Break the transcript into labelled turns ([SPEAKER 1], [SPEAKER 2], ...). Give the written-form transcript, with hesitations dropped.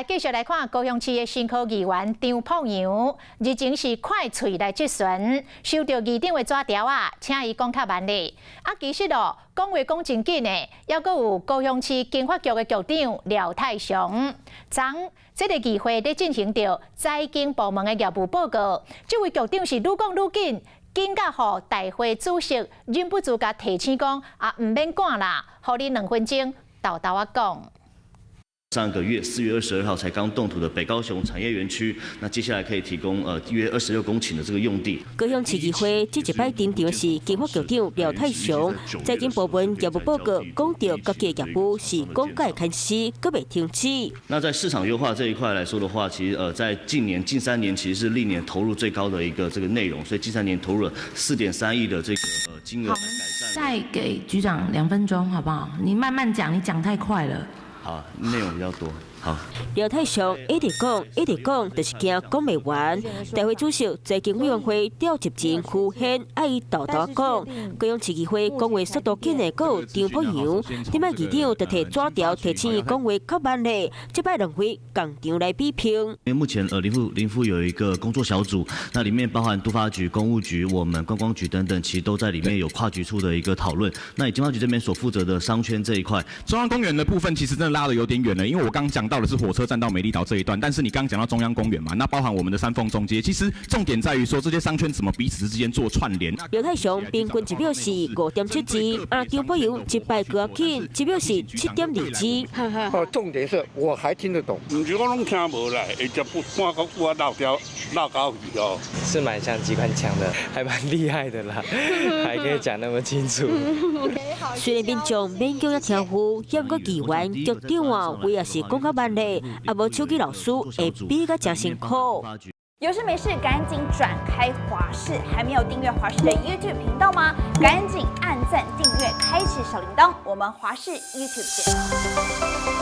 [SPEAKER 1] 继续来看高雄市的新科议员张凤阳，日前是快嘴来质询，收到议长的纸条啊，请伊讲较慢咧。其实哦，讲话讲真紧的，还佫有高雄市经发局的局长廖泰祥。昨这个议会咧进行着财经部门的业务报告，这位局长是愈讲愈紧。 紧甲互大会主席忍不住甲提醒讲唔免赶啦，互你2分钟豆豆啊讲。
[SPEAKER 2] 上个月4月22号才刚动土的北高雄产业园区，那接下来可以提供约26公顷的这个用地。
[SPEAKER 3] 高雄市议会这一摆登场是经发局长廖泰祥，财经部门业务报告讲到各界业务是讲解开始，搁未停止。
[SPEAKER 2] 那在市场优化这一块来说的话，其实在近3年其实是历年投入最高的一个这个内容，所以近3年投入了4.3亿的这个金额来改善。
[SPEAKER 4] 再给局长2分钟好不好？你慢慢讲，你讲太快了。
[SPEAKER 2] 好，内容比较多。好，
[SPEAKER 3] 廖泰祥一直讲，就是惊讲未完。大会主席财经委员会调集人胡宪爱伊豆豆讲，高雄市议会讲话速度紧的，阁有张凤阳。点解议长就摕纸条提醒伊讲话较慢咧？这摆两回共场来比拼。
[SPEAKER 2] 因为目前林副有一个工作小组，那里面包含都发局、公务局、我们观光局等等，其实都在里面有跨局处的一个讨论。那以经发局这边所负责的商圈这一块，
[SPEAKER 5] 中央公园的部分其实真的拉得有点远了，因为我刚讲到的是火车站到美丽岛这一段，但是你刚刚讲到中央公园嘛，那包含我们的三凤中街，其实重点在于说这些商圈怎么彼此之间做串联。
[SPEAKER 3] 廖泰祥平均一秒是5.7字，张凤阳一摆更紧，一秒是7.2字。
[SPEAKER 6] 重点是我还听得懂，
[SPEAKER 7] 唔是我拢听无来，会接半个我绕高语哦。
[SPEAKER 8] 是蛮像机关枪的，还蛮厉害的啦，还可以讲那么清楚。
[SPEAKER 3] 虽然民众勉强要听呼，也不过议员局长啊，为也是讲较慢咧，也无手机老师会比较真辛苦。
[SPEAKER 9] 有事没事赶紧转开华视，还没有订阅华视的 YouTube 频道吗？赶紧按赞、订阅、开启小铃铛，我们华视 YouTube 见。